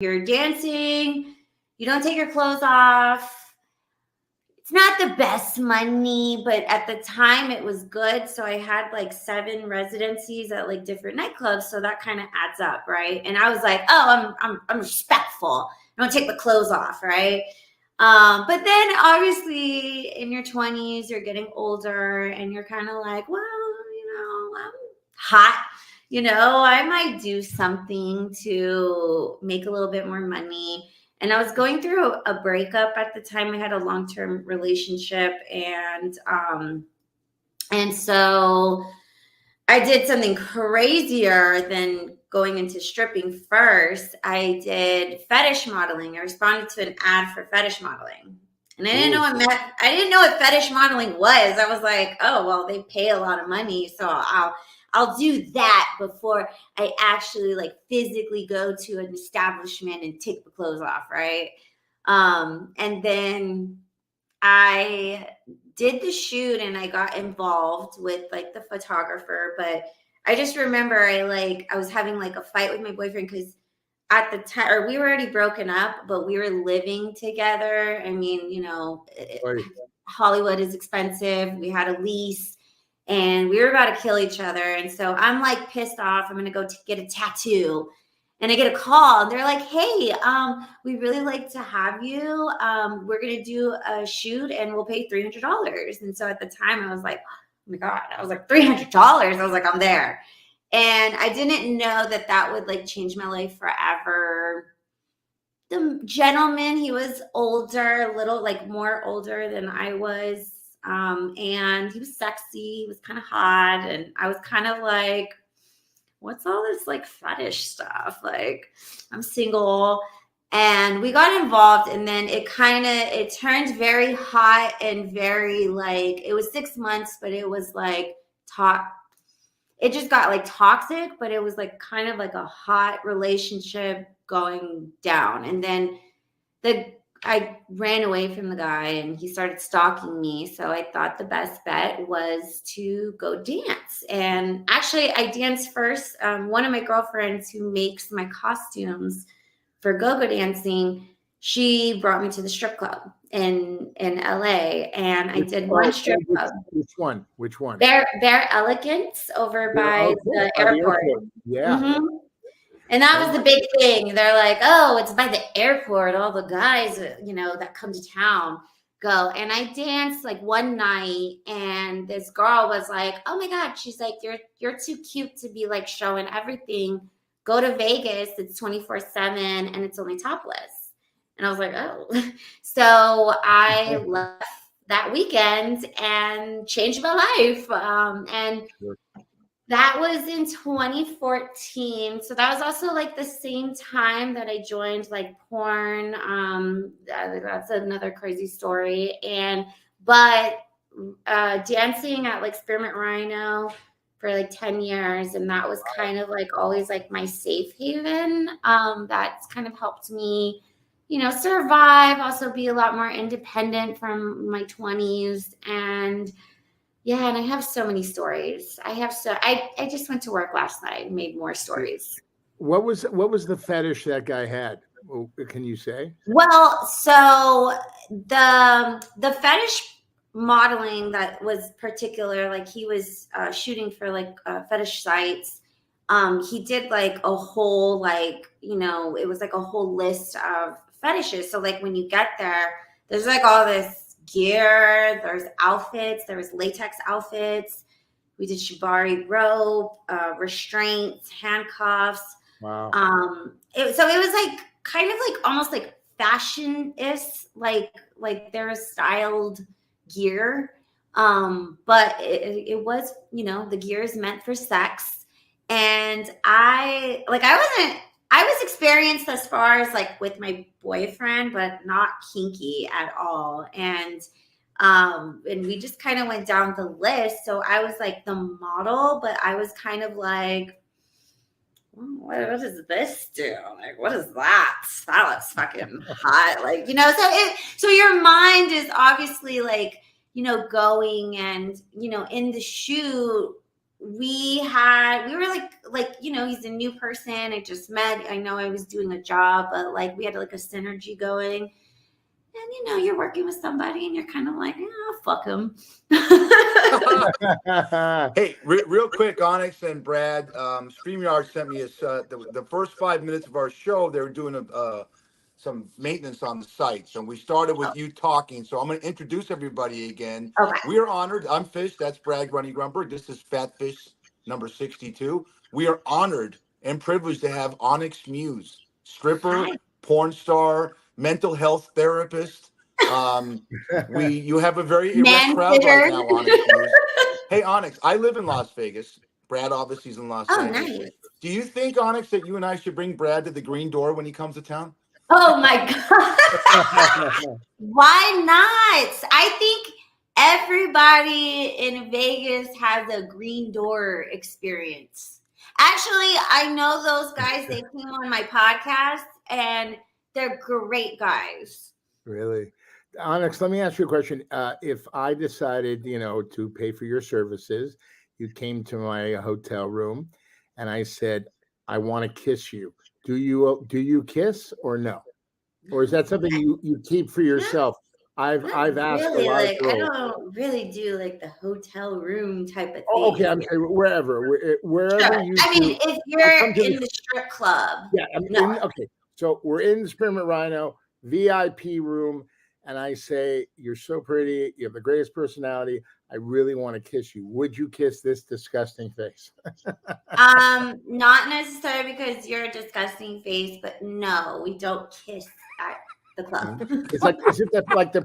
you're dancing, you don't take your clothes off. It's not the best money, but at the time it was good. So I had like 7 residencies at like different nightclubs. So that kind of adds up, right? And I was like, oh, I'm respectful. I don't take the clothes off, right? But then obviously in your 20s, you're getting older and you're kind of like, well, I'm hot. I might do something to make a little bit more money. And I was going through a breakup at the time. I had a long-term relationship, and so I did something crazier than going into stripping first. I did fetish modeling. I responded to an ad for fetish modeling. And I didn't know I didn't know what fetish modeling was. I was like, oh, well, they pay a lot of money, so I'll do that before I actually like physically go to an establishment and take the clothes off, right? And then I did the shoot and I got involved with like the photographer, but I just remember I was having like a fight with my boyfriend because at the time, or we were already broken up, but we were living together. I mean, Right. Hollywood is expensive. We had a lease and we were about to kill each other. And so I'm like pissed off. I'm going to go get a tattoo. And I get a call and they're like, hey, we really like to have you. We're going to do a shoot and we'll pay $300. And so at the time I was like, oh my God, I was like $300. I was like, I'm there. And I didn't know that would like change my life forever. The gentleman, he was older, a little like more older than I was. And he was sexy, he was kind of hot. And I was kind of like, what's all this like fetish stuff? Like, I'm single. And we got involved, and then it turned very hot and very like, it was 6 months, but it was like it just got like toxic, but it was like kind of like a hot relationship going down. And then I ran away from the guy and he started stalking me. So I thought the best bet was to go dance. And actually I danced first. One of my girlfriends who makes my costumes for go-go dancing, she brought me to the strip club in LA, and I did one strip club. Which one? Bear Elegance over by the airport. Yeah. Mm-hmm. And that was the big thing. They're like, oh, it's by the airport. All the guys, that come to town go. And I danced like one night, and this girl was like, oh my God. She's like, you're too cute to be like showing everything. Go to Vegas. It's 24/7 and it's only topless. And I was like, oh. So I left that weekend and changed my life. And that was in 2014. So that was also like the same time that I joined like porn. That's another crazy story. But dancing at like Spearmint Rhino for like 10 years. And that was kind of like always like my safe haven. That's kind of helped me, survive, also be a lot more independent from my 20s. And yeah, and I have so many stories. I just went to work last night and made more stories. What was the fetish that guy had? Can you say? Well, so the fetish modeling that was particular, like he was shooting for like fetish sites. He did like a whole like, it was like a whole list of fetishes. So like when you get there, there's like all this gear, there's outfits, there was latex outfits. We did shibari rope, restraints, handcuffs. Wow. So it was like kind of like almost like fashion-ish, like there was styled gear. But it was, the gear is meant for sex. And I was experienced as far as like with my boyfriend, but not kinky at all. And we just kind of went down the list. So I was like the model, but I was kind of like, what does this do? Like, what is that? That looks fucking hot. Like, so your mind is obviously like, going and, in the shoot, we were like, you know, he's a new person. I just met. I know I was doing a job, but like we had like a synergy going. And you know, you're working with somebody and you're kind of like, oh, fuck him. Hey, real quick, Onyx and Brad, StreamYard sent me the first 5 minutes of our show. They were doing some maintenance on the site. So we started with you talking. So I'm going to introduce everybody again. Okay. We are honored. I'm Fish. That's Brad Runny Grumberg. This is Fat Fish number 62. We are honored and privileged to have Onyx Muse, stripper, porn star, mental health therapist. You have a very erect crowd right now, Onyx Muse. Hey, Onyx, I live in Las Vegas. Brad obviously is in Los Angeles. Nice. Do you think, Onyx, that you and I should bring Brad to the Green Door when he comes to town? Oh my God. Why not? I think everybody in Vegas has a Green Door experience. Actually, I know those guys. They came on my podcast and they're great guys. Really? Onyx, let me ask you a question. If I decided, you know, to pay for your services, you came to my hotel room and I said, I want to kiss you. Do you kiss or no? Or is that something you keep for yourself? I've asked really, a lot like, of girls. I don't really do like the hotel room type of thing. Oh, okay, I'm saying wherever Sure. you. I mean, if you're in the strip club. Yeah, okay. So we're in the Spearmint Rhino VIP room, and I say, "You're so pretty. You have the greatest personality. I really want to kiss you. Would you kiss this disgusting face?" Not necessarily because you're a disgusting face, but no, we don't kiss at the club. It's like, is it like the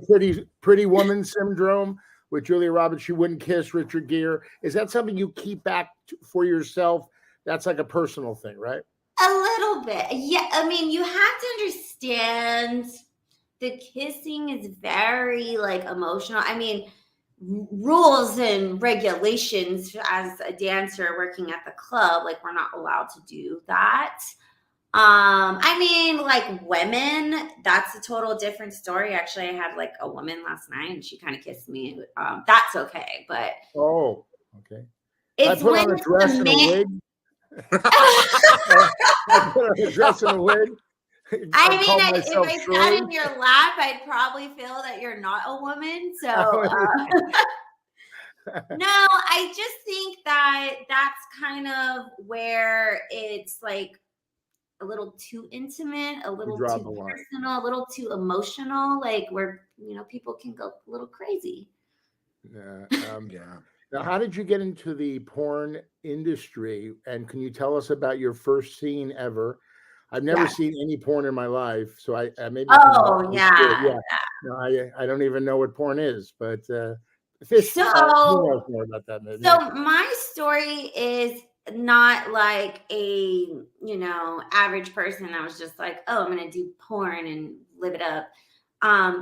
pretty woman syndrome with Julia Roberts? She wouldn't kiss Richard Gere. Is that something you keep back for yourself? That's like a personal thing, right? A little bit. Yeah. I mean, you have to understand the kissing is very like emotional. I mean, rules and regulations as a dancer working at the club, like we're not allowed to do that. I mean, like women, that's a total different story. Actually, I had like a woman last night and she kind of kissed me. That's okay, but okay. It's I put on a dress and a wig. I put on a dress and a wig. I mean, if I sat in your lap, I'd probably feel that you're not a woman. So, no, I just think that that's kind of where it's like a little too intimate, a little too personal, a little too emotional, like where, you know, people can go a little crazy. Yeah. Yeah. Now, how did you get into the porn industry? And can you tell us about your first scene ever? I've never seen any porn in my life, so I maybe. Oh yeah. No, I don't even know what porn is, but Fish. So more about that. Maybe. So my story is not like a, you know, average person that was just like, oh, I'm gonna do porn and live it up.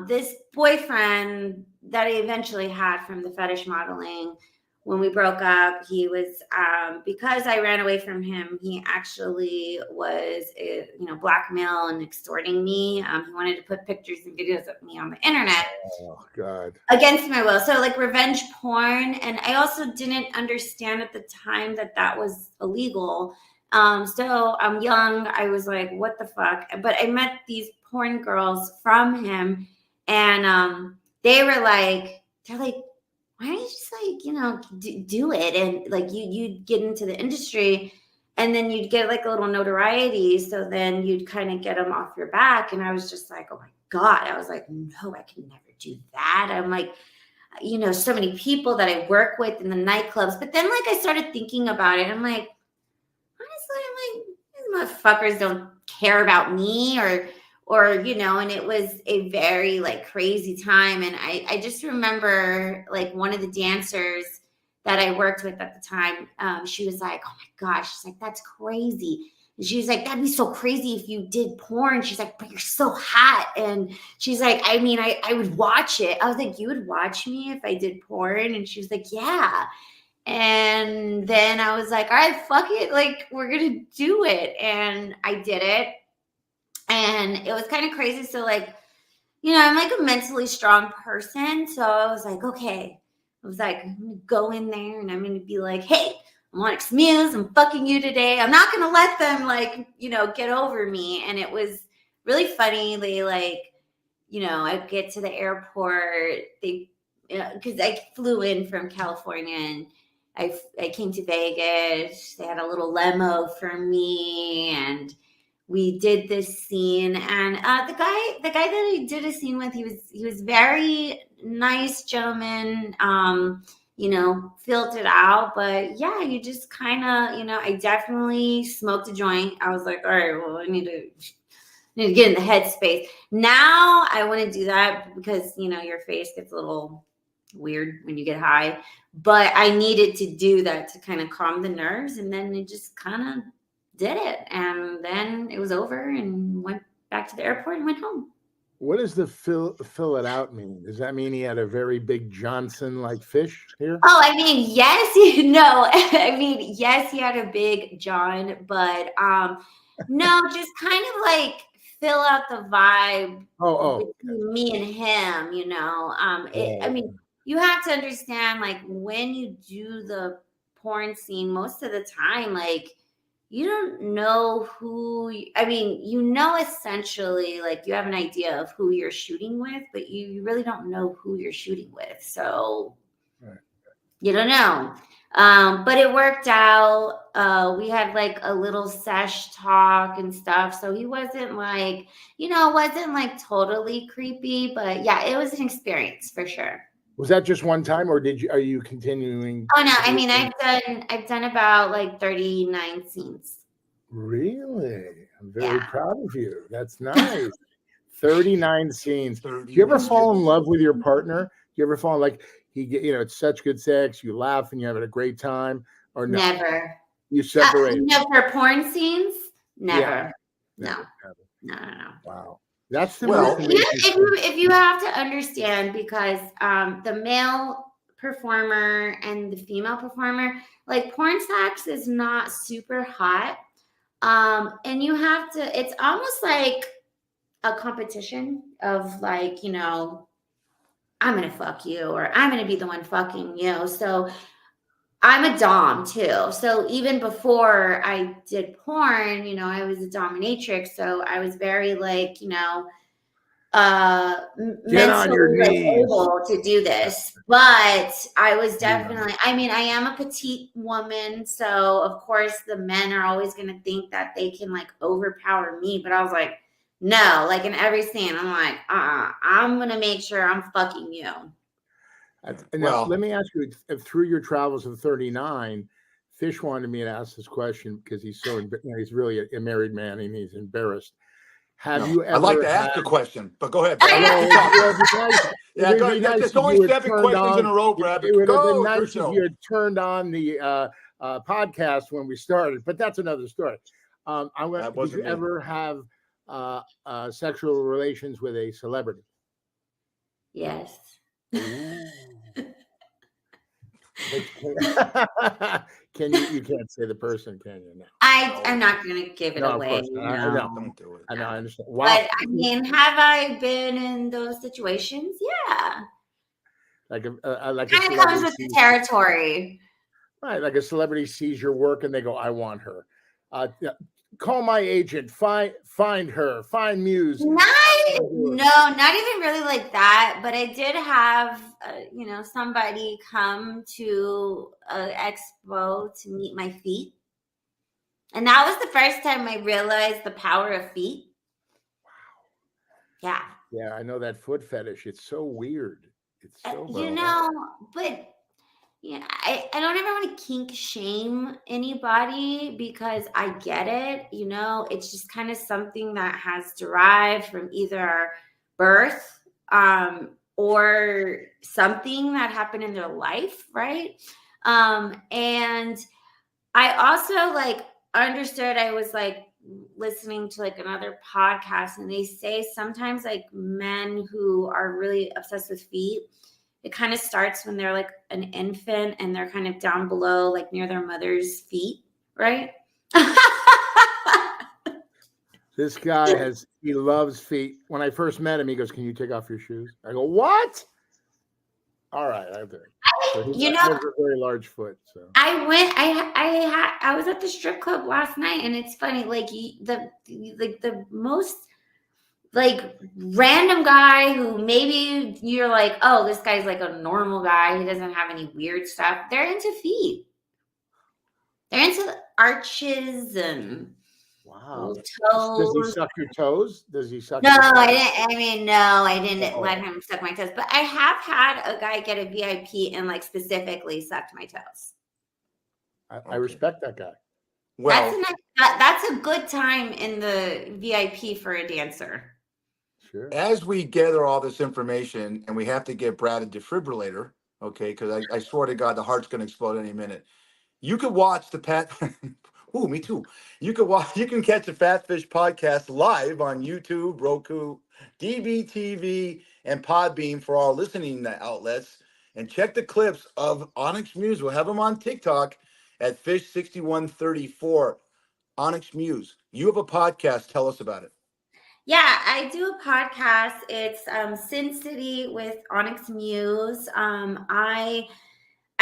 This boyfriend that I eventually had from the fetish modeling, when we broke up, he was, because I ran away from him, he actually was, you know, blackmail and extorting me. He wanted to put pictures and videos of me on the internet. Oh, God. Against my will. So like revenge porn. And I also didn't understand at the time that that was illegal. So I'm young. I was like, what the fuck? But I met these porn girls from him and they're like, why don't you just like, you know, do it? And like you'd get into the industry and then you'd get like a little notoriety. So then you'd kind of get them off your back. And I was just like, oh my God. I was like, no, I can never do that. I'm like, you know, so many people that I work with in the nightclubs. But then like I started thinking about it. I'm like, honestly, I'm like, these motherfuckers don't care about me or, you know, and it was a very like crazy time. And I just remember like one of the dancers that I worked with at the time, she was like, oh my gosh, she's like, that's crazy. And she's like, that'd be so crazy if you did porn. She's like, but you're so hot. And she's like, I mean, I would watch it. I was like, you would watch me if I did porn? And she was like, yeah. And then I was like, all right, fuck it. Like, we're going to do it. And I did it. And it was kind of crazy. So like, you know, I'm like a mentally strong person. So I was like, okay. I was like, I'm going to go in there and I'm going to be like, hey, I'm Onyx Muse. I'm fucking you today. I'm not going to let them like, get over me. And it was really funny. They like, I get to the airport, because I flew in from California and I came to Vegas. They had a little limo for me and we did this scene. And the guy that I did a scene with, he was very nice gentleman, filled it out. But yeah, you just kind of, I definitely smoked a joint. I was like, all right, well, I need to get in the headspace. Now I want to do that because, your face gets a little weird when you get high. But I needed to do that to kind of calm the nerves. And then it just kind of did it. And then it was over and went back to the airport and went home. What does the fill it out mean? Does that mean he had a very big Johnson-like fish here? Oh, I mean, yes, yes, he had a big John, but no, just kind of like fill out the vibe between me and him, I mean, you have to understand, like, when you do the porn scene, most of the time, like, you don't know essentially, like, you have an idea of who you're shooting with, but you really don't know who you're shooting with. So you don't know. But it worked out. We had like a little sesh talk and stuff. So he wasn't like, totally creepy, but yeah, it was an experience for sure. Was that just one time or are you continuing? Oh no, I mean, I've done about like 39 scenes. Really? I'm very proud of you. That's nice. 39 scenes. Do you ever fall in love with your partner? Do you ever fall like it's such good sex, you laugh and you're having a great time, or no? Never. You separate? No, for porn scenes? Never. Yeah. No. Wow. That's the if you have to understand, because the male performer and the female performer, like, porn sex is not super hot. And you have to, it's almost like a competition of like, I'm going to fuck you, or I'm going to be the one fucking you. So I'm a dom too. So even before I did porn, I was a dominatrix. So I was very like, mentally able to do this. But I was definitely, I mean, I am a petite woman. So of course the men are always going to think that they can like overpower me. But I was like, no, like in every scene, I'm like, I'm going to make sure I'm fucking you. Now, let me ask you, through your travels of 39, Fish wanted me to ask this question because he's he's really a married man and he's embarrassed. Have you ever? I'd like to ask a question, but go ahead. Go ahead. There's only 7 questions in a row, Brad. It would have been nice if you had turned on the podcast when we started, but that's another story. Did you ever have sexual relations with a celebrity? Yes. You can't say the person, can you? No. I'm not going to give it away. Don't do it. I know, I understand. Wow. But I mean, have I been in those situations? Yeah. Like kind of comes with the territory. Right, like a celebrity sees your work and they go, "I want her." Call my agent. Find her. Find Muse. Not even really like that. But I did have, somebody come to an expo to meet my feet, and that was the first time I realized the power of feet. Wow. Yeah, I know that foot fetish. It's so weird. It's so but. Yeah, I don't ever want to kink shame anybody because I get it. It's just kind of something that has derived from either birth or something that happened in their life, right? And I also understood. I was listening to another podcast, and they say sometimes men who are really obsessed with feet, it kind of starts when they're an infant and they're kind of down below, near their mother's feet, right? This guy he loves feet. When I first met him, he goes, "Can you take off your shoes?" I go, "What?" All right, I think. So he You know, has a very large foot. So I was at the strip club last night, and it's funny, like the most like random guy who maybe you're like, oh, this guy's like a normal guy. He doesn't have any weird stuff. They're into feet. They're into arches and wow. little Does he toes. suck your toes? Does he suck? No, your toes? I didn't. I mean, no, I didn't Oh, let him suck my toes. But I have had a guy get a VIP and like specifically sucked my toes. I respect that guy. Well, That's a good time in the VIP for a dancer. Sure. as we gather all this information, and we have to get Brad a defibrillator, okay? Because I swear to God, the heart's going to explode any minute. You could watch the Pat. Ooh, me too. You can catch the Fat Fish podcast live on YouTube, Roku, DBTV, and Podbeam for all listening outlets. And check the clips of Onyx Muse. We'll have them on TikTok at Fish6134. Onyx Muse, you have a podcast. Tell us about it. Yeah, I do a podcast. It's Sin City with Onyx Muse.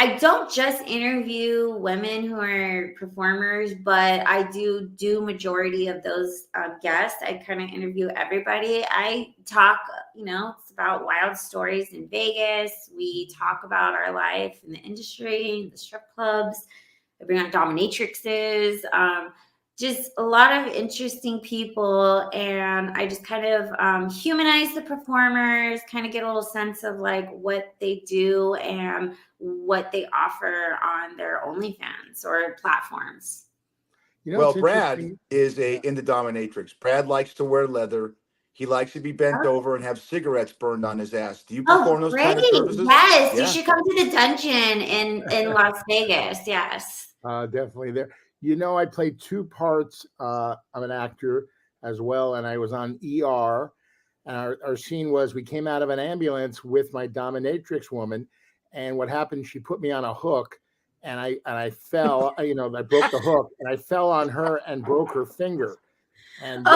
I don't just interview women who are performers, but I do majority of those guests. I kind of interview everybody. I talk, it's about wild stories in Vegas. We talk about our life in the industry, the strip clubs. I bring on dominatrixes, just a lot of interesting people. And I just kind of humanize the performers, kind of get a little sense of like what they do and what they offer on their OnlyFans or platforms. Well, Brad is in the dominatrix. Brad likes to wear leather. He likes to be bent over and have cigarettes burned on his ass. Do you perform those kind of services? Yes, you should come to the dungeon in Las Vegas. Yes. Definitely there. I played two parts. I'm an actor as well, and I was on ER. And our scene was we came out of an ambulance with my dominatrix woman, and what happened? She put me on a hook, and I fell. I broke the hook, and I fell on her and broke her finger. And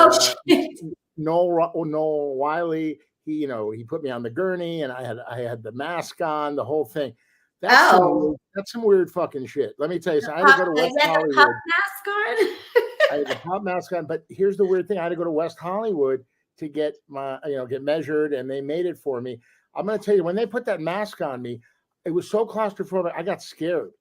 Noel Wiley, he put me on the gurney, and I had the mask on, the whole thing. That's some weird fucking shit. Let me tell you something. I had to go to West Hollywood. Mask on? I had the pop mask on, but here's the weird thing. I had to go to West Hollywood to get my, get measured, and they made it for me. I'm going to tell you, when they put that mask on me, it was so claustrophobic. I got scared.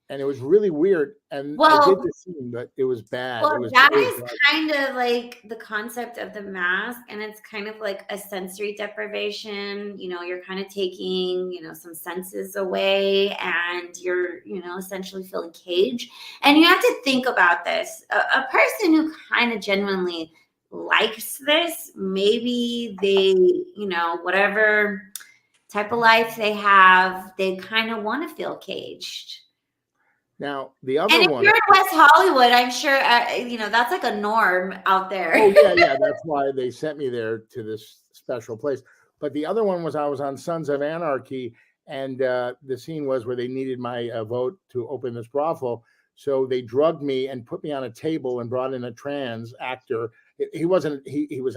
And it was really weird. And I did the scene, but it was bad. Well, that is kind of like the concept of the mask. And it's kind of like a sensory deprivation. You're kind of taking, some senses away, and you're, essentially feeling caged. And you have to think about this. A person who kind of genuinely likes this, maybe they, whatever type of life they have, they kind of want to feel caged. Now, the other and if one, you're in West Hollywood, I'm sure, that's like a norm out there. Oh, yeah. That's why they sent me there to this special place. But the other one was I was on Sons of Anarchy, and the scene was where they needed my vote to open this brothel. So they drugged me and put me on a table and brought in a trans actor. He was an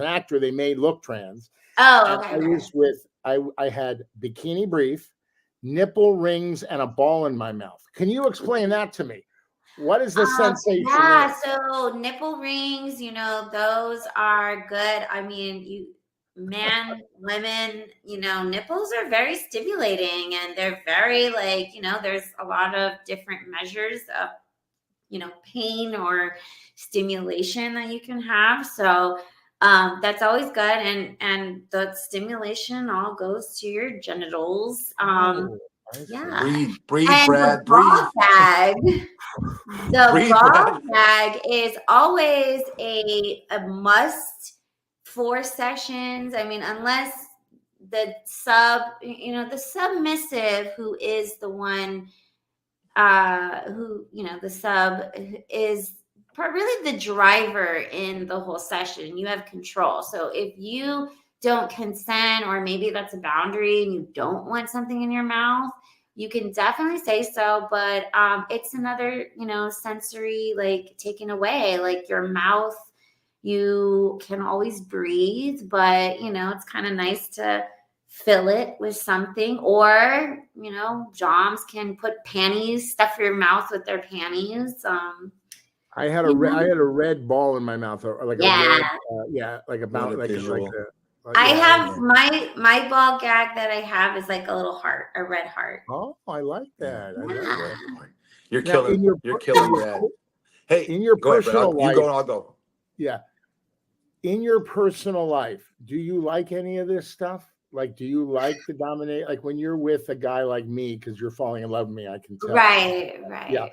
actor they made look trans. Oh, okay. I had bikini brief, nipple rings, and a ball in my mouth. Can you explain that to me? What is the sensation? Yeah, so nipple rings, those are good. I mean, women, nipples are very stimulating, and they're very there's a lot of different measures of, pain or stimulation that you can have. So that's always good, and the stimulation all goes to your genitals. Yeah. Breathe, and Brad, the breathe. Bra bag is always a must for sessions. I mean, unless the the submissive, who is the one the sub is really the driver in the whole session. You have control. So if you don't consent, or maybe that's a boundary and you don't want something in your mouth, you can definitely say so. But it's another, sensory, like, taken away. Like, your mouth, you can always breathe, but it's kind of nice to fill it with something, or Joms can put panties, stuff your mouth with their panties. I had a red ball in my mouth, or like a Yeah. red, like What about a like visual. I yeah. have my ball gag that I have is like a little heart, a red heart. Oh, I like that. I like Yeah. that. You're Now, killing. You're in killing your that. Hey, in your go ahead, Brad. personal You life, go and I'll go. yeah. In your personal life, do you like any of this stuff? Like, do you like to dominate? Like when you're with a guy like me, because you're falling in love with me, I can tell. Right. Yeah.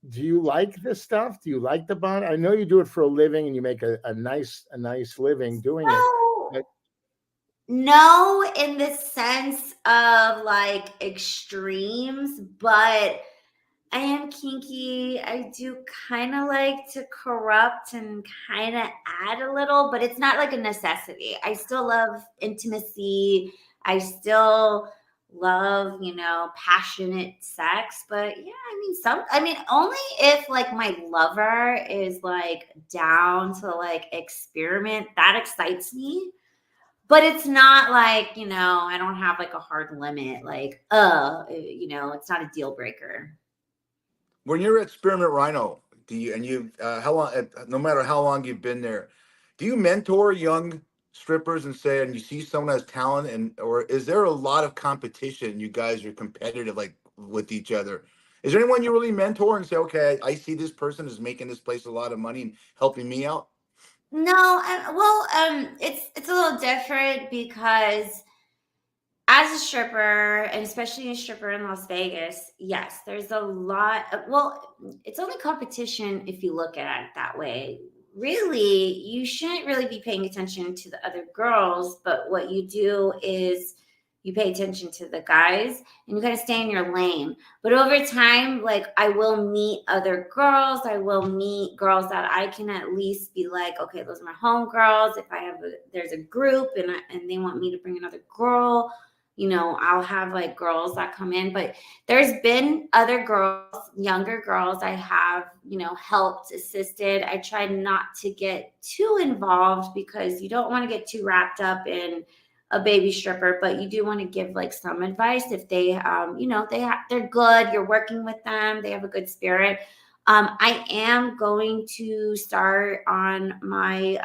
Do you like this stuff? Do you like the bond? I know you do it for a living and you make a nice living doing it. But No, in the sense of like extremes, but I am kinky. I do kind of like to corrupt and kind of add a little, but it's not like a necessity. I still love intimacy. I still love, passionate sex. But yeah, only if like my lover is like down to like experiment, that excites me. But it's not like, I don't have like a hard limit. Like, it's not a deal breaker. When you're at Spearmint Rhino, do you and you how long? No matter how long you've been there, do you mentor young strippers and say, and you see someone has talent, and or is there a lot of competition? You guys are competitive, like with each other. Is there anyone you really mentor and say, okay, I see this person is making this place a lot of money and helping me out? No, it's a little different because as a stripper, and especially a stripper in Las Vegas, yes, there's a lot of, well, it's only competition if you look at it that way. Really, you shouldn't really be paying attention to the other girls, but what you do is you pay attention to the guys and you kind of stay in your lane. But over time, like I will meet other girls, I will meet girls that I can at least be like, okay, those are my home girls. If there's a group and they want me to bring another girl, I'll have like girls that come in, but there's been other girls, younger girls I have, helped, assisted. I try not to get too involved because you don't want to get too wrapped up in a baby stripper, but you do want to give like some advice if they, they're good, you're working with them, they have a good spirit. I am going to start on my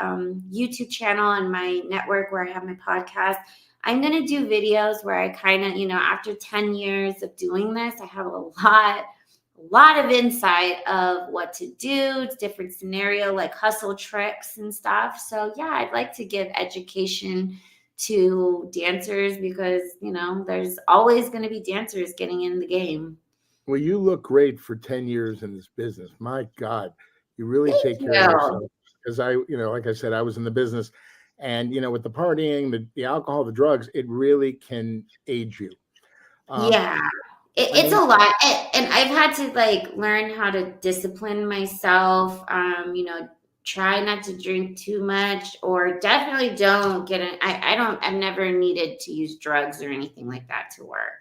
YouTube channel and my network where I have my podcast. I'm going to do videos where I kind of, after 10 years of doing this, I have a lot of insight of what to do. It's different scenario, like hustle tricks and stuff. So yeah, I'd like to give education to dancers because, there's always going to be dancers getting in the game. well, you look great for 10 years in this business. My God, you really Thank take care of yourself. Because like I said, I was in the business, and with the partying, the alcohol, the drugs, it really can age you. Yeah. It's a lot. And I've had to like learn how to discipline myself. Try not to drink too much, or definitely don't get it. I've never needed to use drugs or anything like that to work.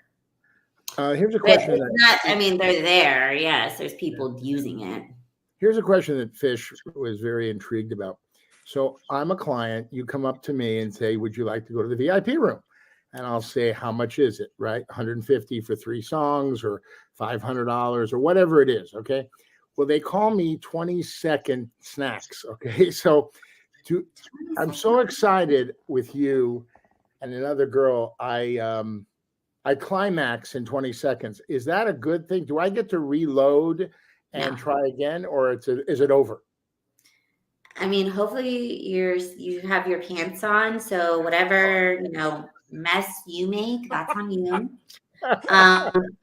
Here's a But question. they're there. Yes, there's people using it. Here's a question that Fish was very intrigued about. So I'm a client. You come up to me and say, would you like to go to the VIP room? And I'll say, how much is it, right? 150 for 3 songs or $500 or whatever it is, okay? Well, they call me 20-second snacks, okay? So I'm so excited with you and another girl. I climax in 20 seconds. Is that a good thing? Do I get to reload and try again, or is it over? I mean, hopefully you have your pants on, so whatever mess you make, that's on you.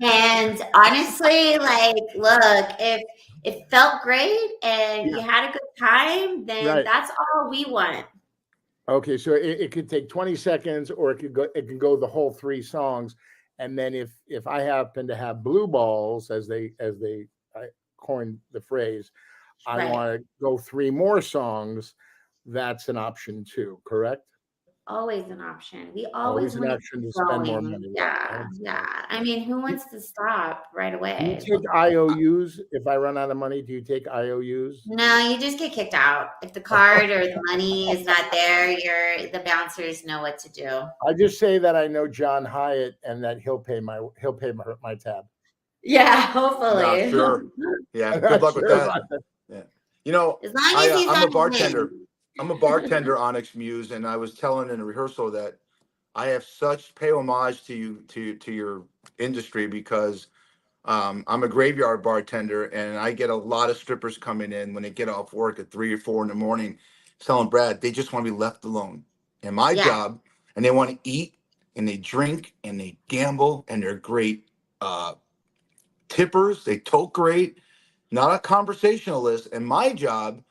And honestly, like, look, if it felt great and you had a good time, then Right. that's all we want. Okay, so it could take 20 seconds, or it can go the whole 3 songs. And then if I happen to have blue balls, as they I coined the phrase, I Right. want to go 3 more songs, that's an option too, correct? always an option. We Always always an want to option keep to spend more going. money. Yeah, yeah. I mean, who wants to stop right Do you away? take IOUs? If I run out of money, do you take IOUs? No, you just get kicked out. If the card or the money is not there, the bouncers know what to do. I just say that I know John Hyatt and that he'll pay my tab. Yeah, hopefully. Yeah, sure. Yeah, I'm good not luck with sure that. about that. Yeah. You know, As long as he's I'm on a his bartender. name. I'm a bartender, Onyx Muse, and I was telling in a rehearsal that I have such pay homage to you to your industry because I'm a graveyard bartender, and I get a lot of strippers coming in when they get off work at 3 or 4 in the morning, telling Brad they just want to be left alone. And my Yeah. job, and they want to eat and they drink and they gamble and they're great tippers. They tote great, not a conversationalist. And my job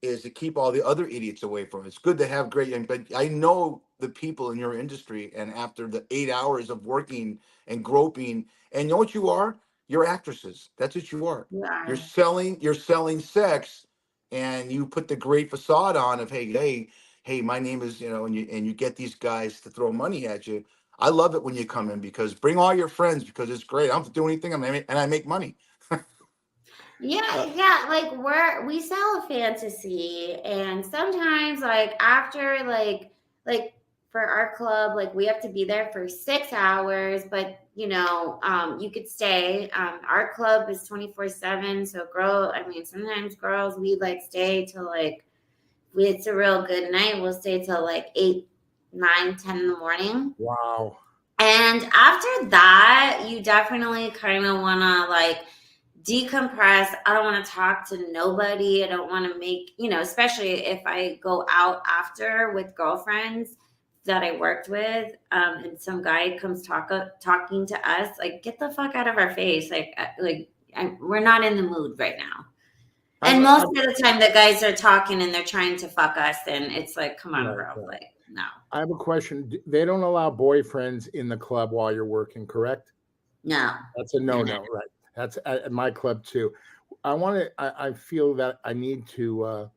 is to keep all the other idiots away from it. It's good to have great, but I know the people in your industry, and after the 8 hours of working and groping, and you know what you are? You're actresses. That's what you are. Yeah. You're selling sex, and you put the great facade on of hey, my name is, and you get these guys to throw money at you. I love it when you come in because bring all your friends because it's great. I don't have to do anything, and I make money. Yeah, like we sell a fantasy, and sometimes like after like for our club, like we have to be there for 6 hours, but you could stay. Our club is 24/7, so sometimes girls we like stay till like it's a real good night. We'll stay till like 8, 9, 10 in the morning. Wow. And after that, you definitely kind of want to like decompress. I don't want to talk to nobody. I don't want to make, especially if I go out after with girlfriends that I worked with, and some guy comes talking to us, like, get the fuck out of our face. We're not in the mood right now. And most of the time the guys are talking and they're trying to fuck us, and it's like, come on, bro. Like, no. I have a question. They don't allow boyfriends in the club while you're working, correct? No. That's a no-no, right? That's at my club too. I feel that I need to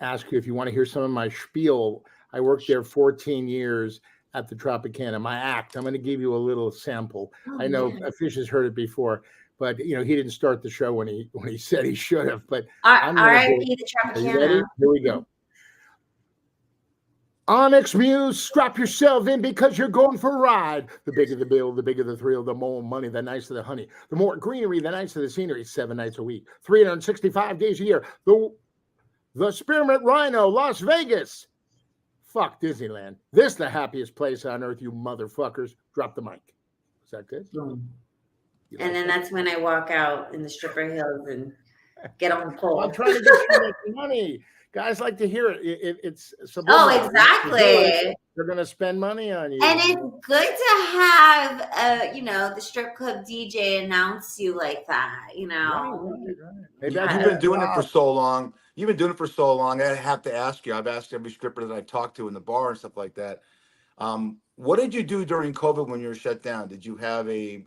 ask you if you want to hear some of my spiel. I worked there 14 years at the Tropicana. My act. I'm going to give you a little sample. I know Fish has heard it before, but he didn't start the show when he said he should have. But R.I.P. the Tropicana. Are you ready? Here we go. Onyx Muse, strap yourself in because you're going for a ride. The bigger the bill, the bigger the thrill, the more money, the nicer the honey. The more greenery, the nicer the scenery. 7 nights a week, 365 days a year. The Spearmint Rhino, Las Vegas. Fuck Disneyland. This the happiest place on earth, you motherfuckers. Drop the mic. Is that good? And then that's when I walk out in the stripper hills and get on the pole. I'm trying to get you making money. Guys like to hear it. It's subliminal. Oh, exactly. They're going to spend money on you. And it's good to have, the strip club DJ announce you like that, Right. Maybe you've been doing it for so long. You've been doing it for so long. I have to ask you. I've asked every stripper that I've talked to in the bar and stuff like that. What did you do during COVID when you were shut down? Did you have a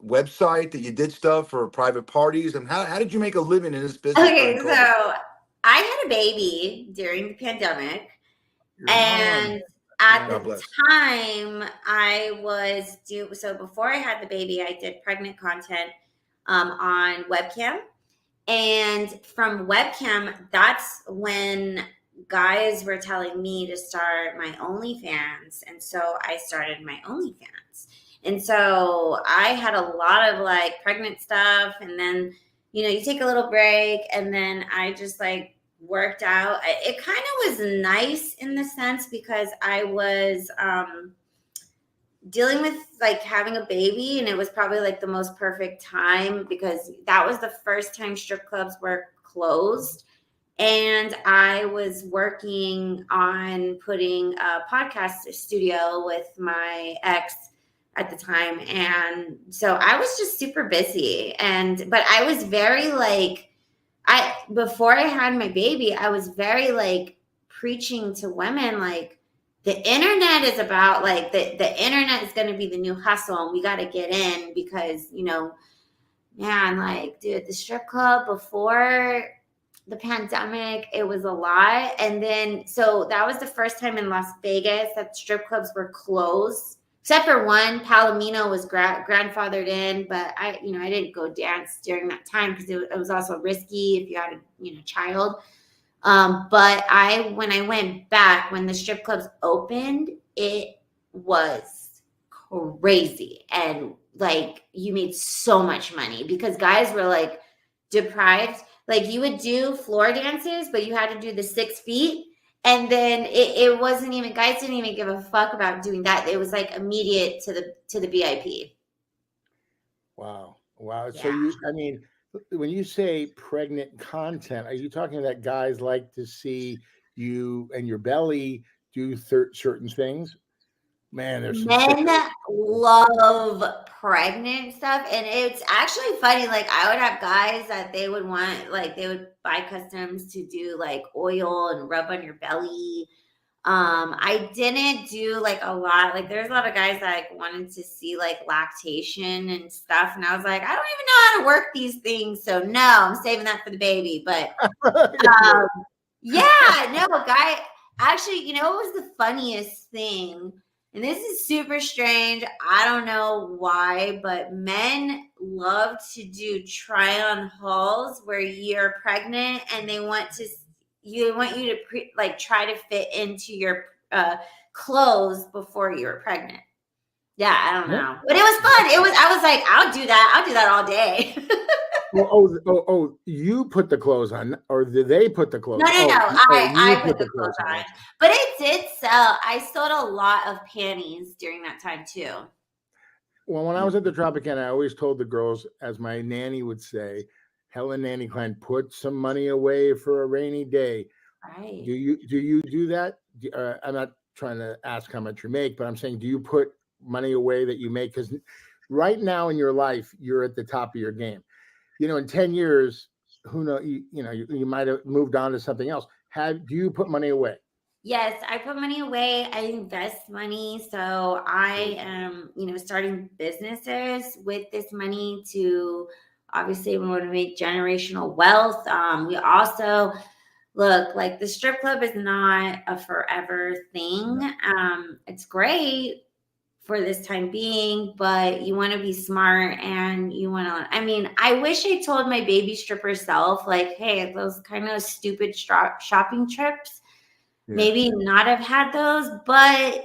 website that you did stuff for private parties? And how did you make a living in this business? Okay, so I had a baby during the pandemic, and at the time I was so before I had the baby, I did pregnant content on webcam, and from webcam, that's when guys were telling me to start my OnlyFans, and so I started my OnlyFans. And so I had a lot of like pregnant stuff, and then you take a little break, and then I just like worked out. It kind of was nice in the sense because I was dealing with like having a baby, and it was probably like the most perfect time because that was the first time strip clubs were closed. And I was working on putting a podcast studio with my ex at the time. And so I was just super busy. But I was very like, before I had my baby, I was very like preaching to women, like the internet is about like the internet is going to be the new hustle. And we got to get in because, man, like, dude, the strip club before the pandemic, it was a lot. And then, so that was the first time in Las Vegas that strip clubs were closed, except for one. Palomino was grandfathered in, but I didn't go dance during that time because it was also risky if you had a child. But when I went back, when the strip clubs opened, it was crazy. And like, you made so much money because guys were like deprived. Like, you would do floor dances, but you had to do the 6 feet. And then it wasn't even, guys didn't even give a fuck about doing that. It was like immediate to the VIP. Wow. Wow. Yeah. So when you say pregnant content, are you talking that guys like to see you and your belly do certain things? Man, there's some Men love pregnant stuff, and it's actually funny. Like, I would have guys that they would want, like, they would buy customs to do like oil and rub on your belly. I didn't do like a lot. Like, there's a lot of guys that like wanted to see like lactation and stuff, and I was like, I don't even know how to work these things, so no, I'm saving that for the baby. But yeah, no, guy. Actually, what was the funniest thing? And this is super strange. I don't know why, but men love to do try-on hauls where you're pregnant and they want you to try to fit into your clothes before you were pregnant. Yeah, I don't know, but it was fun. I was like, I'll do that. I'll do that all day. Oh, you put the clothes on, or did they put the clothes on? No. I put the clothes on. But it did sell. I sold a lot of panties during that time too. Well, when I was at the Tropicana, I always told the girls, as my nanny would say, Helen Nanny Klein, put some money away for a rainy day. Right. Do you do that? I'm not trying to ask how much you make, but I'm saying, do you put money away that you make? Because right now in your life, you're at the top of your game. In 10 years, who knows? You might have moved on to something else. Do you put money away? Yes, I put money away. I invest money. So I am, starting businesses with this money to, obviously, we want to make generational wealth. We also look, like, the strip club is not a forever thing. It's great for this time being, but you want to be smart and you want to, I wish I told my baby stripper self, like, hey, those kind of stupid shopping trips, maybe not have had those, but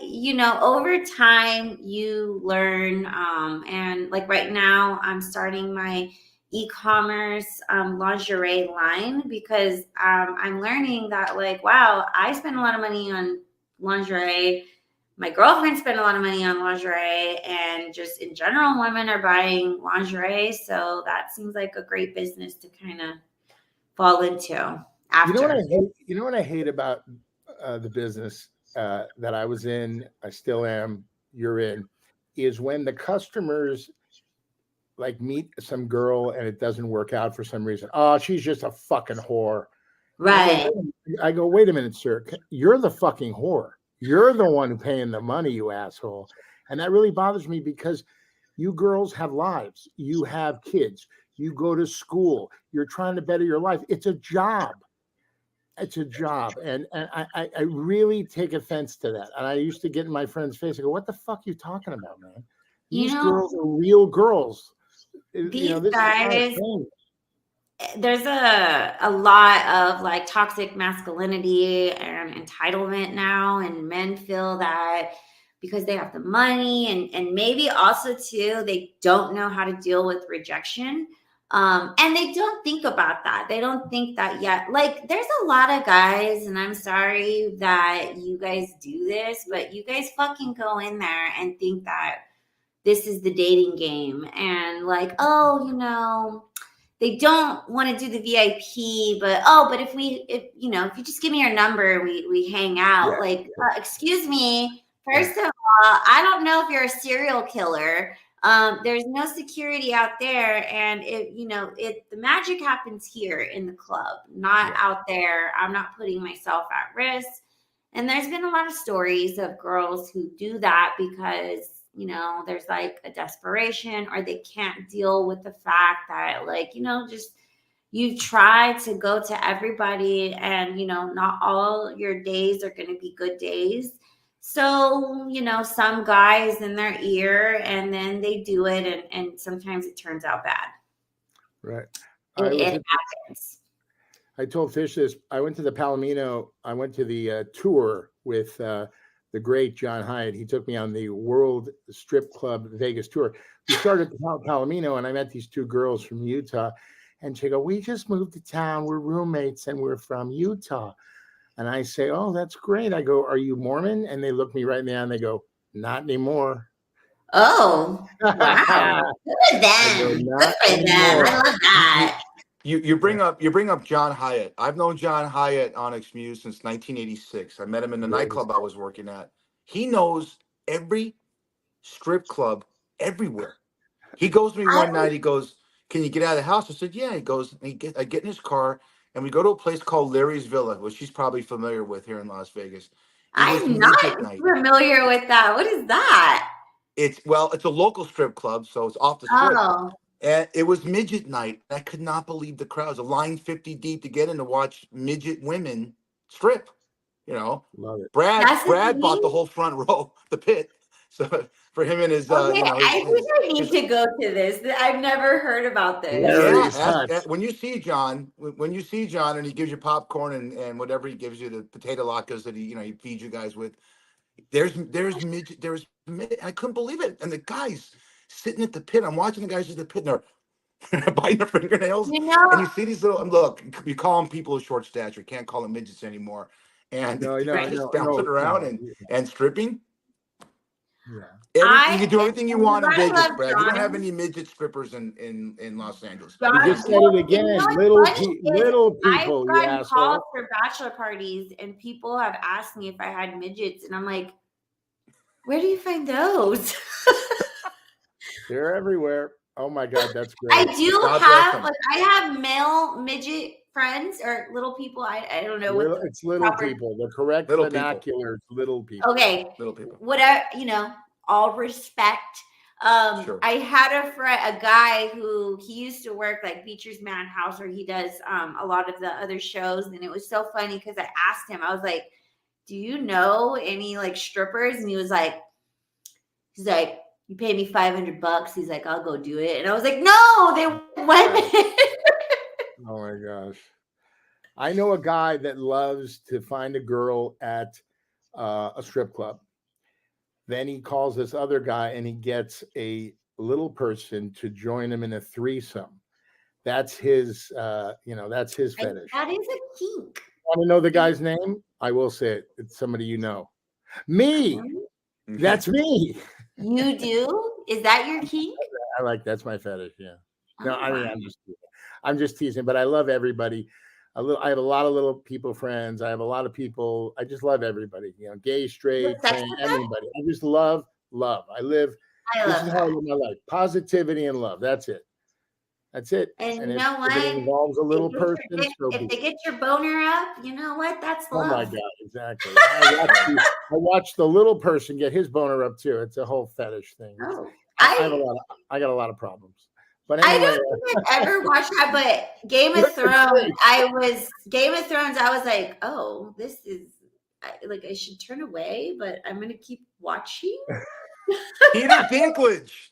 over time you learn. And like right now I'm starting my e-commerce lingerie line because I'm learning that, like, wow, I spend a lot of money on lingerie. My girlfriend spent a lot of money on lingerie, and just in general, women are buying lingerie. So that seems like a great business to kind of fall into after. You know what I hate about the business that I was in, I still am, you're in, is when the customers like meet some girl and it doesn't work out for some reason. Oh, she's just a fucking whore. Right. I go, wait a minute, sir. You're the fucking whore. You're the one who paying the money, you asshole. And that really bothers me because you girls have lives. You have kids. You go to school. You're trying to better your life. It's a job. It's a job. And I really take offense to that. And I used to get in my friend's face. I go, what the fuck are you talking about, man? These girls are real girls. These guys, there's a lot of like toxic masculinity and entitlement now, and men feel that because they have the money and maybe also too, they don't know how to deal with rejection. And they don't think about that. They don't think that yet. Like, there's a lot of guys, and I'm sorry that you guys do this, but you guys fucking go in there and think that this is the dating game, and like, they don't want to do the VIP, but if you just give me your number, we hang out. Like, excuse me. First of all, I don't know if you're a serial killer. There's no security out there, and the magic happens here in the club, not out there. I'm not putting myself at risk. And there's been a lot of stories of girls who do that because there's like a desperation, or they can't deal with the fact that, like, just you try to go to everybody, and not all your days are going to be good days. So some guys in their ear, and then they do it, and sometimes it turns out bad. Right. It happens. I told Fish this. I went to the Palomino. I went to the tour with the great John Hyatt. He took me on the World Strip Club Vegas tour. We started at Palomino, and I met these two girls from Utah. And she go, we just moved to town. We're roommates, and we're from Utah. And I say, oh, that's great. I go, are you Mormon? And they look me right in the eye, and they go, not anymore. Oh, wow. Good at them. Good for them. I love that. You bring up John Hyatt. I've known John Hyatt, Onyx Muse, since 1986. I met him in the nightclub I was working at. He knows every strip club everywhere. He goes to me one night. He goes, can you get out of the house? I said, yeah. He goes, and I get in his car, and we go to a place called Larry's Villa, which she's probably familiar with here in Las Vegas. I'm not familiar with that. What is that? It's a local strip club, so it's off the strip. Oh. And it was midget night. I could not believe the crowds. A line 50 deep to get in to watch midget women strip. Love it. Brad bought the whole front row, the pit. So for him and his, I think I need to go to this. I've never heard about this. Yeah, when you see John, and he gives you popcorn and whatever he gives you, the potato latkes that he feeds you guys with. There's midget. I couldn't believe it. And the guys sitting at the pit. I'm watching the guys at the pit, and they're biting their fingernails. And you see these little. Look, you call them people of short stature. You can't call them midgets anymore. And they're just bouncing around and stripping. Yeah. You can do everything you want in Vegas, Brad. You don't have any midget strippers in Los Angeles. You just said it again. Little people. I've gotten calls for bachelor parties, and people have asked me if I had midgets, and I'm like, where do you find those? They're everywhere. Oh my God, that's great. I have male midget friends or little people. I don't know. It's little people. The correct vernacular is little people. Okay. Little people. Whatever, all respect. Sure. I had a guy who he used to work like Beecher's Madhouse, where he does a lot of the other shows, and it was so funny because I asked him, I was like, do you know any like strippers? And he's like, you pay me $500. He's like, I'll go do it. And I was like, no, they women. Oh my gosh. I know a guy that loves to find a girl at a strip club. Then he calls this other guy, and he gets a little person to join him in a threesome. That's his, that's his fetish. That is a kink. Want to know the guy's name? I will say it. It's somebody you know. Me. That's me. You do? Is that your kink? That's my fetish. Yeah. No, I mean, I'm just teasing, but I love everybody. I have a lot of little people friends. I have a lot of people. I just love everybody. Gay, straight, everybody. I just love. This is how I live my life. Positivity and love. That's it. And you know what? If it involves a little person, if they get your boner up, you know what? That's love. Oh my God, exactly. I watched the little person get his boner up too. It's a whole fetish thing. Oh, I got a lot of problems. But anyway, I don't think I've ever watched that, but Game of Thrones, I was like, oh, this is I should turn away, but I'm gonna keep watching. Peter Dinklage.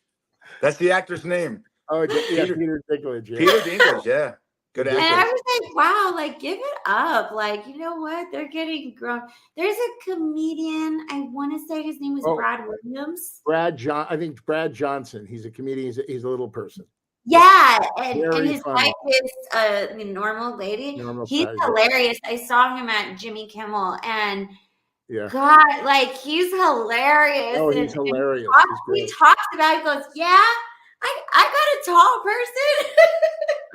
That's the actor's name. Oh, yeah, Peter Dinklage. Yeah. Peter Dinklage, yeah. Good actor. And I was like, wow, give it up. You know what? They're getting grown. There's a comedian, I want to say his name was Brad Williams. I think Brad Johnson. He's a comedian. He's a little person. Yeah, and his wife is a normal lady. He's hilarious. I saw him at Jimmy Kimmel, and God, he's hilarious. Oh, he's hilarious. He talks about it, he goes, yeah, I got a tall person.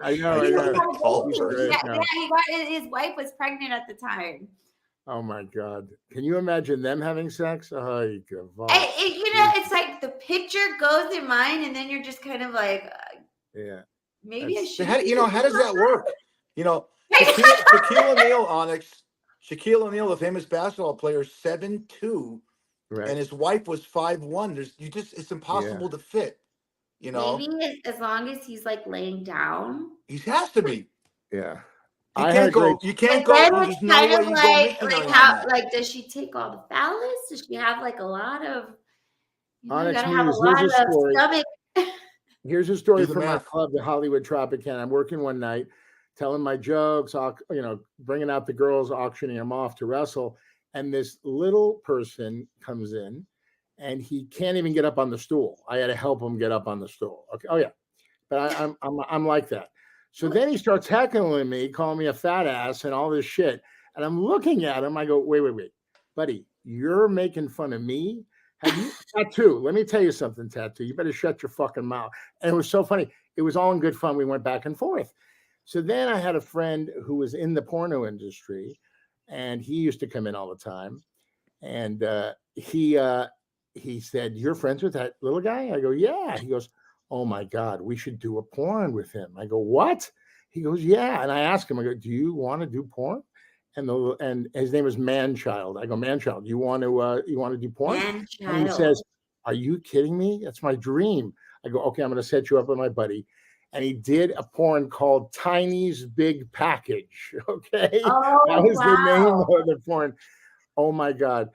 I know. His wife was pregnant at the time. Oh my God. Can you imagine them having sex? Oh, it's like the picture goes in mind, and then you're just kind of like, yeah. Maybe I should. How does that work? Shaquille O'Neal, Onyx. Shaquille O'Neal, a famous basketball player, 7'2", and his wife was 5'1". It's impossible to fit. Maybe as long as he's laying down. He has to be. Yeah. You I had can't a great go. You can't But go. then There's it's no kind way of you go like missionary on how that. like does she take all the phallus? Does she have like a lot of you Onyx gotta have a Muse. Here's lot a of story. stomach. Here's a story Do the from my math. club, the Hollywood Tropicana. I'm working one night, telling my jokes, bringing out the girls, auctioning them off to wrestle. And this little person comes in and he can't even get up on the stool. I had to help him get up on the stool. Okay. Oh yeah. But I'm like that. So then he starts heckling me, calling me a fat ass and all this shit. And I'm looking at him. I go, wait, buddy, you're making fun of me. Have you tattoo? Let me tell you something, tattoo. You better shut your fucking mouth. And it was so funny. It was all in good fun. We went back and forth. So then I had a friend who was in the porno industry, and he used to come in all the time. And he said, "You're friends with that little guy?" I go, "Yeah." He goes, "Oh my God, we should do a porn with him." I go, "What?" He goes, "Yeah." And I asked him, I go, "Do you want to do porn?" And his name is Manchild. I go, "Manchild, you want to do porn?" Man, And he child. says, "Are you kidding me? That's my dream." I go, "Okay, I'm going to set you up with my buddy." And he did a porn called Tiny's Big Package. Okay, that Oh was the name wow. of the porn. Oh my God.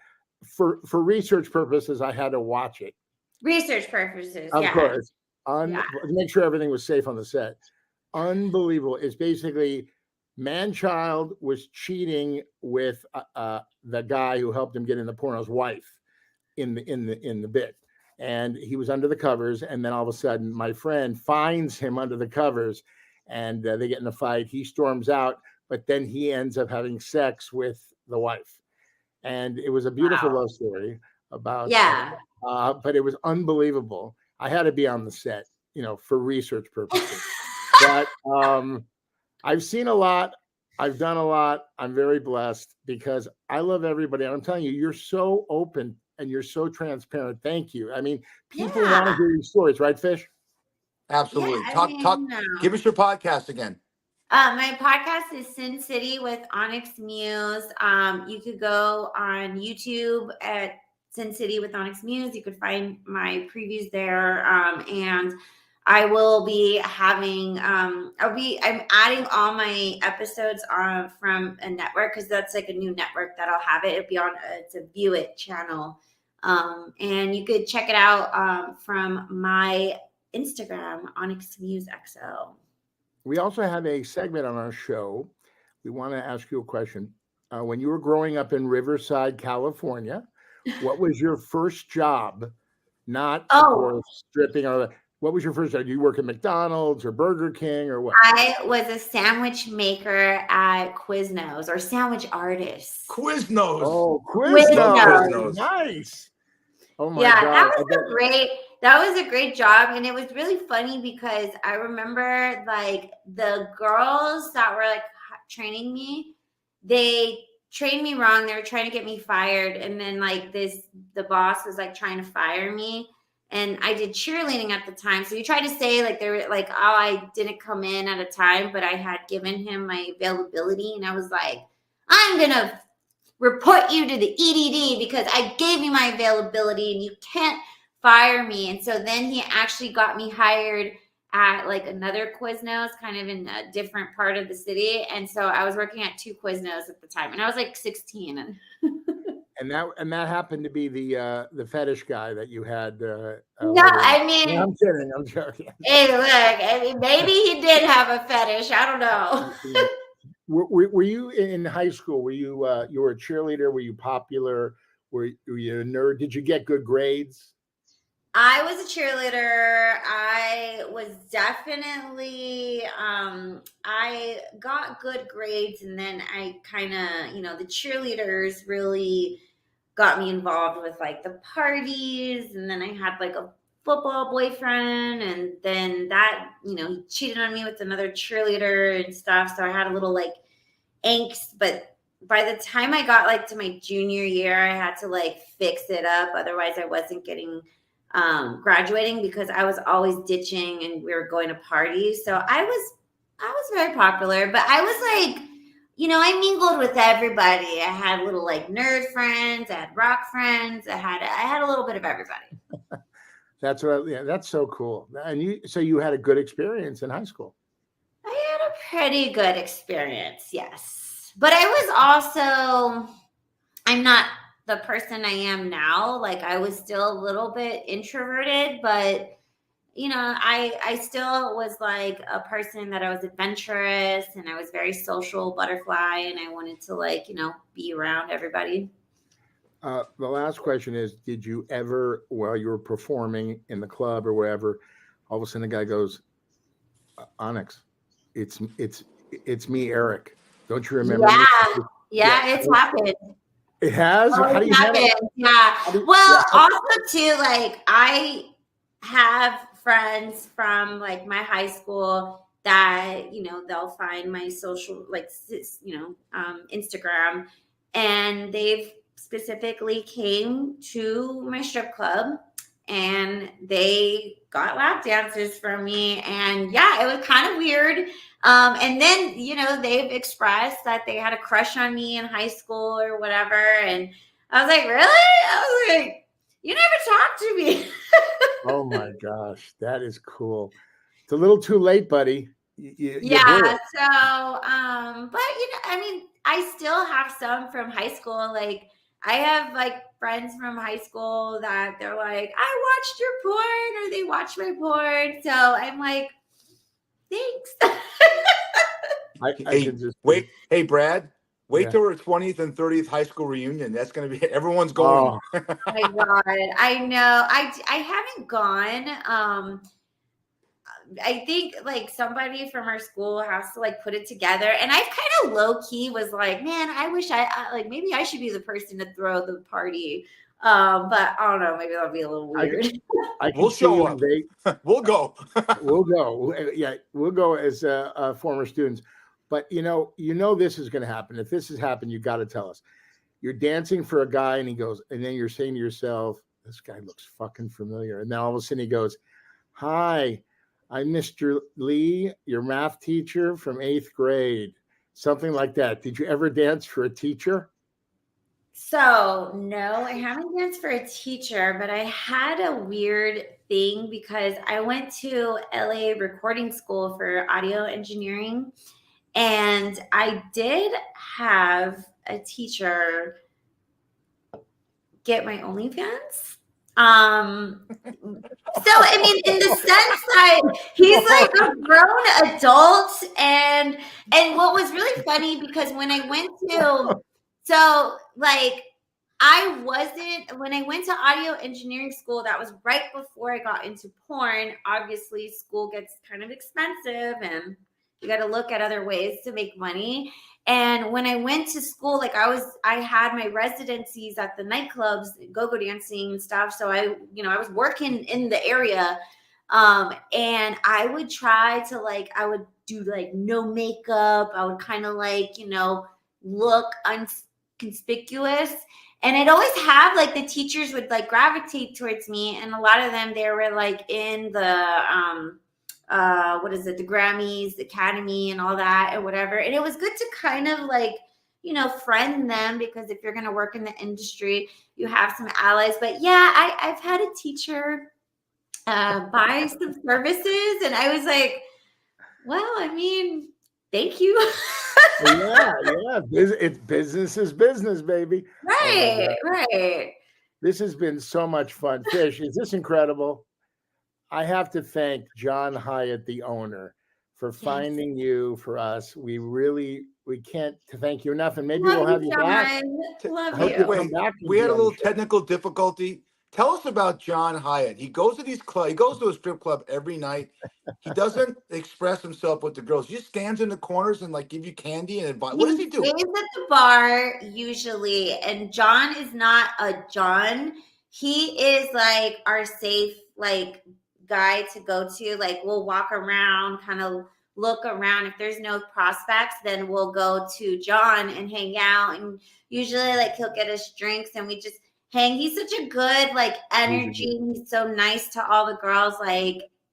For research purposes, I had to watch it. Research purposes, Of yeah. course. Yeah. To make sure everything was safe on the set. Unbelievable. It's basically Manchild was cheating with the guy who helped him get in the porno's wife in the bit. And he was under the covers, and then all of a sudden my friend finds him under the covers, and they get in a fight. He storms out, but then he ends up having sex with the wife. And it was a beautiful Wow. love story about Yeah. but it was unbelievable. I had to be on the set, for research purposes. But I've seen a lot. I've done a lot. I'm very blessed because I love everybody. And I'm telling you, you're so open and you're so transparent. Thank you. I mean, people want to Yeah. hear your stories, right, Fish? Yeah. Absolutely. I Talk. mean, Give us your podcast again. my podcast is Sin City with Onyx Muse. You could go on YouTube at Sin City with Onyx Muse. You could find my previews there. And I will be having I'm adding all my episodes on from a network because that's like a new network that I'll have it. It'll be on it's a View It channel. And you could check it out from my Instagram, Onyx Muse XO. We also have a segment on our show. We want to ask you a question. When you were growing up in Riverside, California, what was your first job? Not, of Oh, course, stripping or what was your first job? Did you work at McDonald's or Burger King or what? I was a sandwich maker at Quiznos or sandwich artist. Quiznos. Oh, Love Quiznos. Quiznos. Quiznos. Nice. Oh my Yeah, God. that was a great job. And it was really funny because I remember like the girls that were like training me, they trained me wrong. They were trying to get me fired. And then like the boss was like trying to fire me. And I did cheerleading at the time. So you try to say like they were like, oh, I didn't come in at a time, but I had given him my availability. And I was like, I'm gonna report you to the EDD because I gave you my availability and you can't fire me. And so then he actually got me hired at like another Quiznos kind of in a different part of the city. And so I was working at two Quiznos at the time and I was like 16. And that happened to be the fetish guy that you had. No, later on. I mean, No, I'm kidding. I'm joking. hey, look, I mean, maybe he did have a fetish. I don't know. Were you in high school? Were you were a cheerleader? Were you popular? Were you a nerd? Did you get good grades? I was a cheerleader. I was definitely I got good grades and then I kind of, the cheerleaders really got me involved with like the parties and then I had like a football boyfriend and then that, he cheated on me with another cheerleader and stuff. So I had a little like angst, but by the time I got like to my junior year, I had to like fix it up. Otherwise I wasn't getting graduating because I was always ditching and we were going to parties. So I was very popular, but I was like, I mingled with everybody. I had little like nerd friends, I had rock friends, I had a little bit of everybody. That's so cool. And so you had a good experience in high school. I had a pretty good experience, yes. But I was also, I'm not the person I am now. Like I was still a little bit introverted, but I still was like a person that I was adventurous and I was very social butterfly and I wanted to like, be around everybody. The last question is, did you ever, while you were performing in the club or wherever, all of a sudden the guy goes, Onyx, it's me, Eric. Don't you remember Yeah. me? Yeah, it's happened. It has? Oh, How do you it handle it? happened. Yeah. Well, also too, like I have friends from like my high school that, they'll find my social, like, Instagram, and they've specifically came to my strip club and they got lap dances from me. And yeah, it was kind of weird. And then, they've expressed that they had a crush on me in high school or whatever. And I was like, really? I was like, you never talked to me. Oh my gosh, that is cool. It's a little too late, buddy. You blew Yeah. it. So, but I mean, I still have some from high school. Like I have like friends from high school that they're like, I watched your porn, or they watch my porn. So I'm like, thanks. I can just Wait, hey Brad, wait Yeah. till our 20th and 30th high school reunion. That's gonna be everyone's going. Oh, Oh my God. I know. I haven't gone. I think like somebody from our school has to like put it together. And I've kind of low key was like, man, I wish I like maybe I should be the person to throw the party. But I don't know, maybe that'll be a little weird. I can We'll see show you up. in Vegas. We'll go. We'll go. Yeah, we'll go as former students. But this is going to happen. If this has happened, you got to tell us. You're dancing for a guy, and he goes, and then you're saying to yourself, "This guy looks fucking familiar." And then all of a sudden he goes, "Hi, I'm Mr. Lee, your math teacher from 8th grade." Something like that. Did you ever dance for a teacher? So no, I haven't danced for a teacher, but I had a weird thing because I went to LA recording school for audio engineering. And I did have a teacher get my OnlyFans. So I mean, in the sense that he's like a grown adult, and what was really funny because when I went to, so like when I went to audio engineering school, that was right before I got into porn. Obviously, school gets kind of expensive and you got to look at other ways to make money. And when I went to school, like I had my residencies at the nightclubs, go-go dancing and stuff. So I was working in the area. And I would try to I would do like no makeup. I would kind of look unconspicuous. And I'd always have like the teachers would like gravitate towards me. And a lot of them, they were like in the, the Grammys, the Academy and all that and whatever. And it was good to kind of friend them, because if you're going to work in the industry, you have some allies. But yeah, I've had a teacher buy some services, and I was like, well, I mean, thank you. Yeah. It's business is business, baby. Right, right. This has been so much fun. Fish, is this incredible? I have to thank John Hyatt, the owner, for finding you for us. We can't thank you enough, and maybe we'll have you back. Love Hope you. come back We had a again. little technical difficulty. Tell us about John Hyatt. He goes to these clubs. He goes to a strip club every night. He doesn't express himself with the girls. He just stands in the corners and give you candy and advice. What does he do? He stays at the bar usually, and John is not a John. He is like our safe guy to go to. Like we'll walk around, kind of look around. If there's no prospects, then we'll go to John and hang out. And usually he'll get us drinks and we just hang. He's such a good energy. He's so nice to all the girls.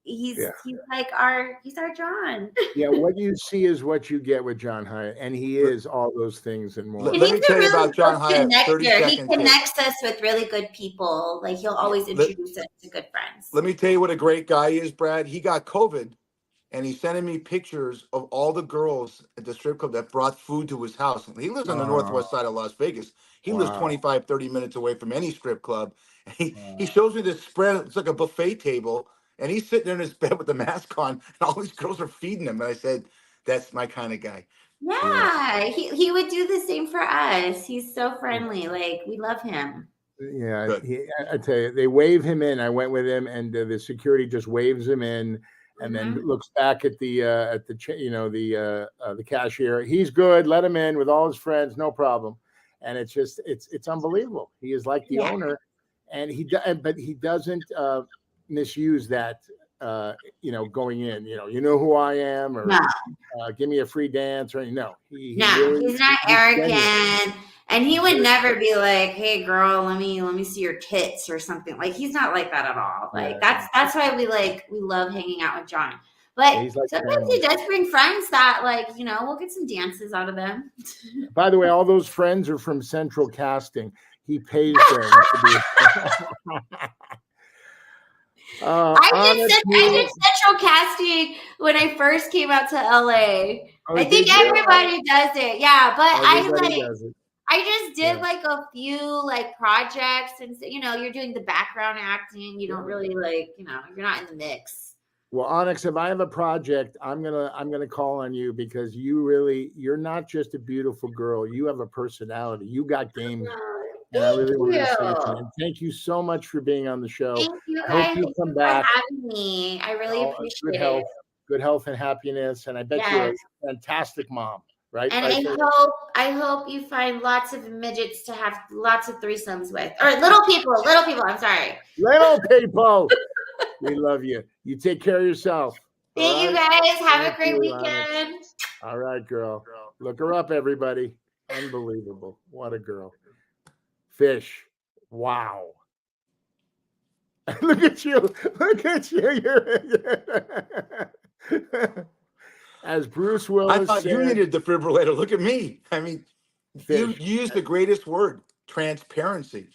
He's our John. Yeah, what you see is what you get with John Hyatt, and he is all those things and more. Let me tell you about John Hyatt. 30 seconds. He connects us with really good people. He'll always introduce us to good friends. Let me tell you what a great guy he is, Brad. He got COVID and he's sending me pictures of all the girls at the strip club that brought food to his house. He lives on the northwest side of Las Vegas. He lives 25, 30 minutes away from any strip club. And he shows me this spread. It's like a buffet table. And he's sitting there in his bed with the mask on. And all these girls are feeding him. And I said, that's my kind of guy. Yeah, he would do the same for us. He's so friendly. Like, we love him. Yeah, I tell you, they wave him in. I went with him, and the security just waves him in, and then looks back at the cashier. He's good. Let him in with all his friends, no problem. And it's just it's unbelievable. He is like the owner, and but he doesn't misuse that. Going in, you know who I am, or give me a free dance, or no. He's not arrogant. And he would never be like, "Hey, girl, let me see your tits" or something. Like, he's not like that at all. Like, that's why we love hanging out with John. But sometimes he does bring friends that, like, we'll get some dances out of them. By the way, all those friends are from Central Casting. He pays them to be. I did Central Casting when I first came out to LA. I think everybody does it. Yeah, but I just did like a few like projects, and you're doing the background acting. You don't really you're not in the mix. Well, Onyx, if I have a project, I'm gonna call on you, because you're not just a beautiful girl. You have a personality. You got game. And I really want to say it to you. Thank you so much for being on the show. Thank you guys. I hope you come back. For having me. I really appreciate it. Good health and happiness. And I bet you're a fantastic mom, right? And I hope you find lots of midgets to have lots of threesomes with. Or little people, I'm sorry. Little people. We love you. You take care of yourself. Thank you guys. Have a great weekend. All right, girl. Look her up, everybody. Unbelievable. What a girl. Fish. Wow. Look at you. Look at you. As Bruce Willis I thought you needed a defibrillator. Look at me. I mean, you used the greatest word, transparency.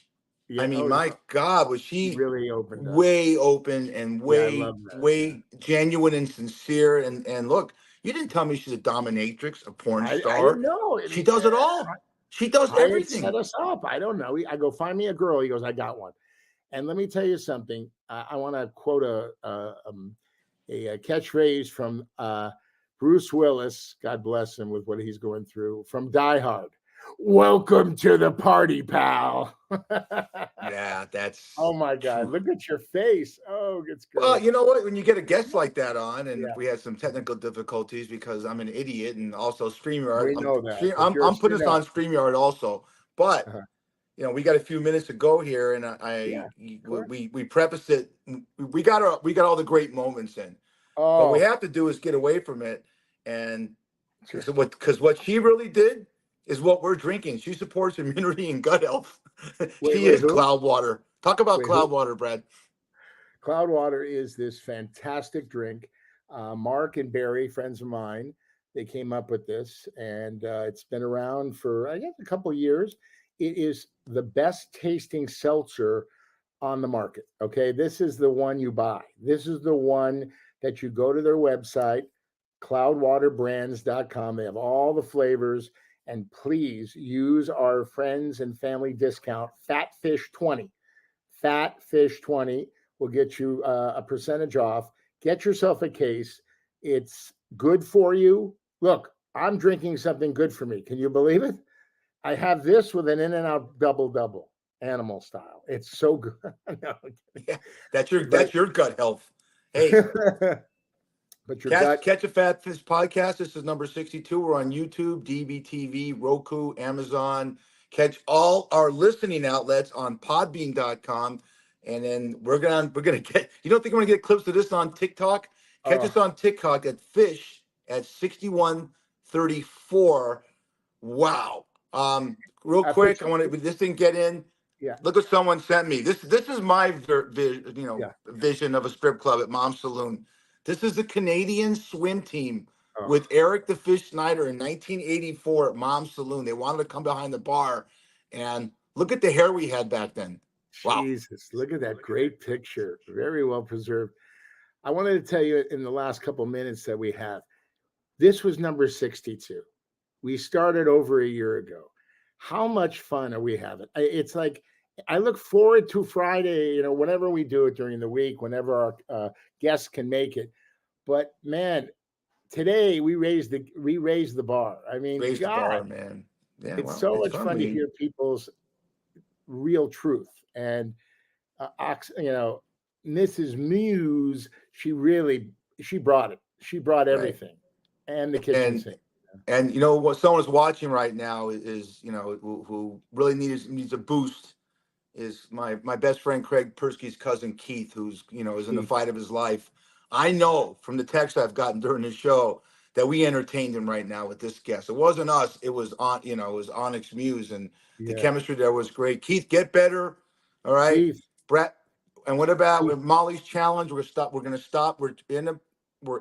Yeah, I mean, my God, was she really open, way open and way genuine and sincere. And look, you didn't tell me she's a dominatrix, a porn star. I didn't know. She does it all. She does everything. Set us up. I don't know. I go, find me a girl. He goes, I got one. And let me tell you something. I want to quote a catchphrase from Bruce Willis. God bless him with what he's going through, from Die Hard. Welcome to the party, pal. Yeah, that's. Oh my God! Look at your face. Oh, it's good. Well, you know what? When you get a guest like that on, and we had some technical difficulties because I'm an idiot, and also StreamYard. We know that. I'm putting this on StreamYard also, but we got a few minutes to go here, and we prefaced it. We got all the great moments in. What we have to do is get away from it, and because what she really did is what we're drinking. She supports immunity and gut health. She is Cloudwater. Talk about Cloudwater, Brad. Cloudwater is this fantastic drink. Mark and Barry, friends of mine, they came up with this, and it's been around for, I guess, a couple of years. It is the best tasting seltzer on the market. Okay, this is the one you buy. This is the one that you go to their website, cloudwaterbrands.com. They have all the flavors. And please use our friends and family discount, FATFISH20. FATFISH20 will get you a percentage off. Get yourself a case. It's good for you. Look, I'm drinking something good for me. Can you believe it? I have this with an In-N-Out double, animal style. It's so good. Yeah, that's your gut health. Hey. But Catch a Fat Fish podcast. This is number 62. We're on YouTube, DBTV, Roku, Amazon. Catch all our listening outlets on podbean.com. And then we're gonna get, you don't think I'm gonna get clips of this on TikTok? Catch us on TikTok at Fish at 6134. Wow. Real quick, I want to, this thing get in. Yeah. Look what someone sent me. This is my vision of a strip club at Mom's Saloon. This is the Canadian swim team with Eric the Fish Snyder in 1984 at Mom's Saloon. They wanted to come behind the bar, and look at the hair we had back then. Wow. Jesus, look at that great picture. Very well preserved. I wanted to tell you in the last couple minutes that we have, this was number 62. We started over a year ago. How much fun are we having? It's like, I look forward to Friday, whenever we do it during the week, whenever our guests can make it. But man, today we raised the bar. I mean, Raise the God, bar, man. Yeah, it's so much fun to hear people's real truth. And Mrs. Muse, she brought it. She brought everything, and the kitchen sink. And what someone's watching right now is who really needs a boost is my best friend Craig Persky's cousin Keith, who's is in the fight of his life. I know from the text I've gotten during the show that we entertained him right now with this guest. It wasn't us. It was Onyx Muse, and the chemistry there was great. Keith, get better. All right, Keith. Brett. And what about with Molly's challenge? We're going to stop. We're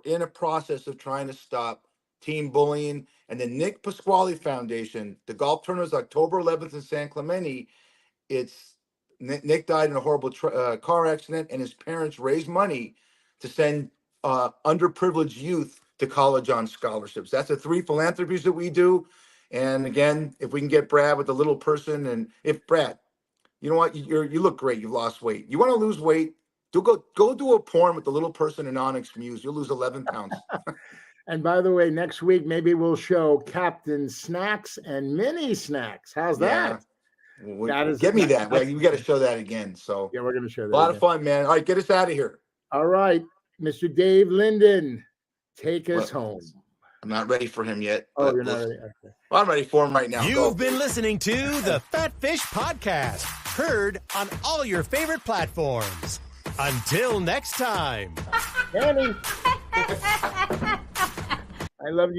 in a process of trying to stop teen bullying. And the Nick Pasquale Foundation, the golf tournament is October 11th in San Clemente. It's Nick died in a horrible car accident, and his parents raised money to send underprivileged youth to college on scholarships. That's the 3 philanthropies that we do. And again, if we can get Brad with the little person, and if Brad, you know what, you look great, you've lost weight. You want to lose weight? Go do a porn with the little person in Onyx Muse. You'll lose 11 pounds. And by the way, next week maybe we'll show Captain Snacks and Mini Snacks. How's that? Well, get me that. We got to show that again. So yeah, we're going to show that. A lot of fun, man. All right, get us out of here. All right, Mr. Dave Linden, take us home. I'm not ready for him yet. Oh, you're not ready? Okay. Well, I'm ready for him right now. You've been listening to the Fat Fish Podcast, heard on all your favorite platforms. Until next time. Danny, I love you.